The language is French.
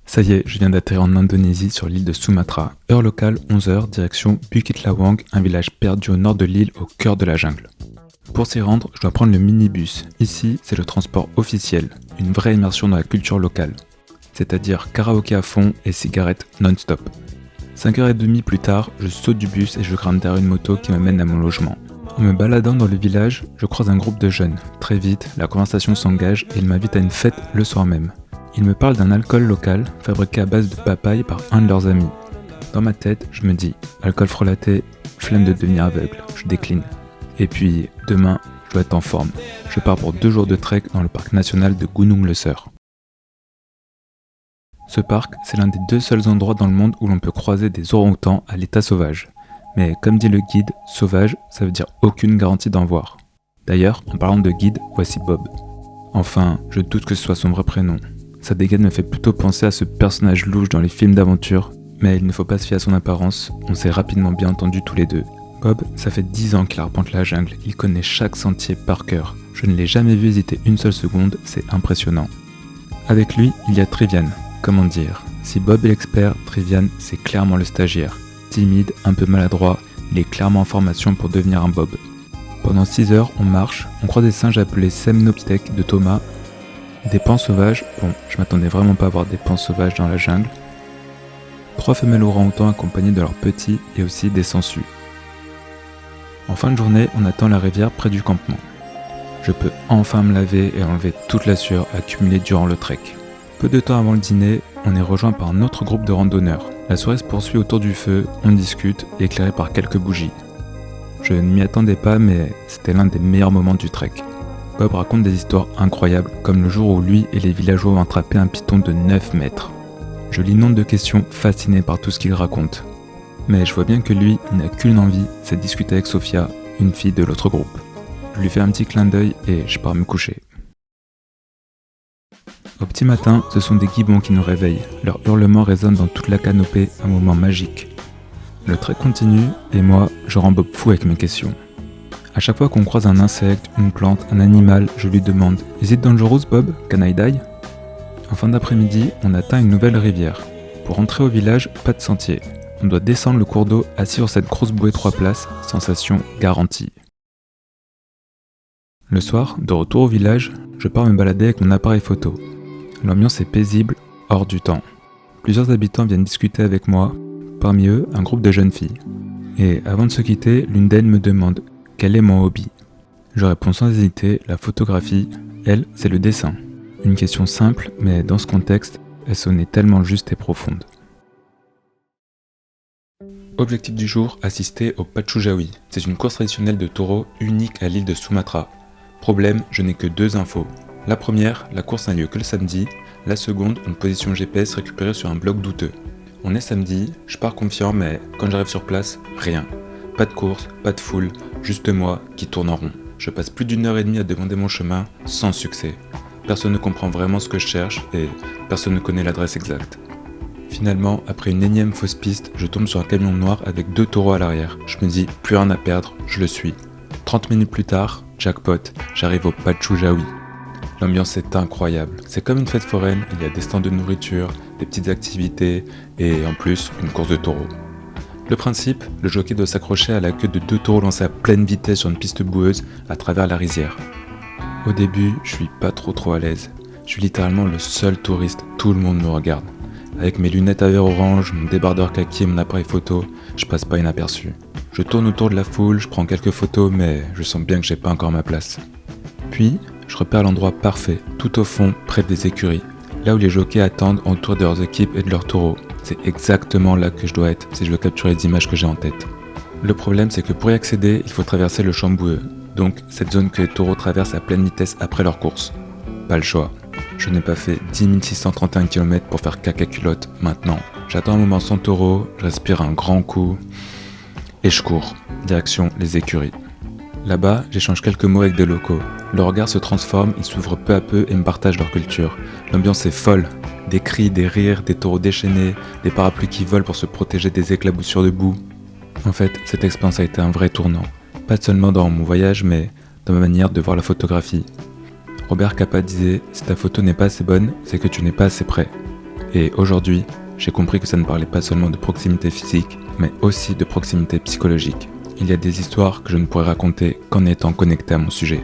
Ça y est, je viens d'atterrir en Indonésie sur l'île de Sumatra. Heure locale, 11h, direction Bukit Lawang, un village perdu au nord de l'île au cœur de la jungle. Pour s'y rendre, je dois prendre le minibus. Ici, c'est le transport officiel, une vraie immersion dans la culture locale. C'est-à-dire karaoké à fond et cigarettes non-stop. 5h30 plus tard, je saute du bus et je grimpe derrière une moto qui me mène à mon logement. En me baladant dans le village, je croise un groupe de jeunes. Très vite, la conversation s'engage et ils m'invitent à une fête le soir même. Ils me parlent d'un alcool local, fabriqué à base de papaye par un de leurs amis. Dans ma tête, je me dis, alcool frelaté, flemme de devenir aveugle, je décline. Et puis, demain, je dois être en forme. Je pars pour 2 jours de trek dans le parc national de Gunung Leuser. Ce parc, c'est l'un des 2 seuls endroits dans le monde où l'on peut croiser des orang-outans à l'état sauvage. Mais comme dit le guide, sauvage, ça veut dire aucune garantie d'en voir. D'ailleurs, en parlant de guide, voici Bob. Enfin, je doute que ce soit son vrai prénom. Sa dégaine me fait plutôt penser à ce personnage louche dans les films d'aventure, mais il ne faut pas se fier à son apparence, on s'est rapidement bien entendus tous les deux. Bob, ça fait 10 ans qu'il arpente la jungle, il connaît chaque sentier par cœur. Je ne l'ai jamais vu hésiter une seule seconde, c'est impressionnant. Avec lui, il y a Trivian. Comment dire ? Si Bob est l'expert, Trivian, c'est clairement le stagiaire. Timide, un peu maladroit, il est clairement en formation pour devenir un Bob. Pendant 6 heures, on marche, on croise des singes appelés Semnopithèques de Thomas. Des pans sauvages, bon, je m'attendais vraiment pas à voir des pans sauvages dans la jungle. 3 femelles orang-outans accompagnées de leurs petits et aussi des sangsues. En fin de journée, on attend la rivière près du campement. Je peux enfin me laver et enlever toute la sueur accumulée durant le trek. Peu de temps avant le dîner, on est rejoint par un autre groupe de randonneurs. La soirée se poursuit autour du feu, on discute, éclairé par quelques bougies. Je ne m'y attendais pas, mais c'était l'un des meilleurs moments du trek. Bob raconte des histoires incroyables, comme le jour où lui et les villageois ont attrapé un python de 9 mètres. Je l'inonde de questions, fasciné par tout ce qu'il raconte. Mais je vois bien que lui, il n'a qu'une envie, c'est de discuter avec Sophia, une fille de l'autre groupe. Je lui fais un petit clin d'œil et je pars me coucher. Au petit matin, ce sont des gibbons qui nous réveillent. Leur hurlement résonne dans toute la canopée, un moment magique. Le trek continue et moi, je rends Bob fou avec mes questions. À chaque fois qu'on croise un insecte, une plante, un animal, je lui demande « Is it dangerous, Bob? Can I die ?» En fin d'après-midi, on atteint une nouvelle rivière. Pour entrer au village, pas de sentier. On doit descendre le cours d'eau assis sur cette grosse bouée 3 places, sensation garantie. Le soir, de retour au village, je pars me balader avec mon appareil photo. L'ambiance est paisible, hors du temps. Plusieurs habitants viennent discuter avec moi, parmi eux un groupe de jeunes filles. Et avant de se quitter, l'une d'elles me demande « Quel est mon hobby ?» Je réponds sans hésiter, la photographie, elle, c'est le dessin. Une question simple, mais dans ce contexte, elle sonnait tellement juste et profonde. Objectif du jour, assister au Pacu-Jawi. C'est une course traditionnelle de taureaux unique à l'île de Sumatra. Problème, je n'ai que 2 infos. La première, la course n'a lieu que le samedi. La seconde, une position GPS récupérée sur un blog douteux. On est samedi, je pars confiant, mais quand j'arrive sur place, rien. Pas de course, pas de foule, juste moi qui tourne en rond. Je passe plus d'1h30 à demander mon chemin, sans succès. Personne ne comprend vraiment ce que je cherche et personne ne connaît l'adresse exacte. Finalement, après une énième fausse piste, je tombe sur un camion noir avec 2 taureaux à l'arrière. Je me dis, plus rien à perdre, je le suis. 30 minutes plus tard, jackpot, j'arrive au Pacu-Jawi. L'ambiance est incroyable. C'est comme une fête foraine, il y a des stands de nourriture, des petites activités et en plus, une course de taureaux. Le principe, le jockey doit s'accrocher à la queue de 2 taureaux lancés à pleine vitesse sur une piste boueuse à travers la rizière. Au début, je suis pas trop à l'aise. Je suis littéralement le seul touriste, tout le monde me regarde. Avec mes lunettes à verre orange, mon débardeur kaki et mon appareil photo, je passe pas inaperçu. Je tourne autour de la foule, je prends quelques photos, mais je sens bien que j'ai pas encore ma place. Puis, je repère l'endroit parfait, tout au fond, près des écuries. Là où les jockeys attendent autour de leurs équipes et de leurs taureaux. C'est exactement là que je dois être si je veux capturer les images que j'ai en tête. Le problème, c'est que pour y accéder, il faut traverser le champ boueux. Donc, cette zone que les taureaux traversent à pleine vitesse après leur course. Pas le choix. Je n'ai pas fait 10 631 km pour faire caca culotte maintenant. J'attends un moment sans taureau, je respire un grand coup et je cours, direction les écuries. Là-bas, j'échange quelques mots avec des locaux. Leur regard se transforme, ils s'ouvrent peu à peu et me partagent leur culture. L'ambiance est folle. Des cris, des rires, des taureaux déchaînés, des parapluies qui volent pour se protéger des éclaboussures de boue. En fait, cette expérience a été un vrai tournant, pas seulement dans mon voyage, mais dans ma manière de voir la photographie. Robert Capa disait « Si ta photo n'est pas assez bonne, c'est que tu n'es pas assez prêt ». Et aujourd'hui, j'ai compris que ça ne parlait pas seulement de proximité physique, mais aussi de proximité psychologique. Il y a des histoires que je ne pourrais raconter qu'en étant connecté à mon sujet.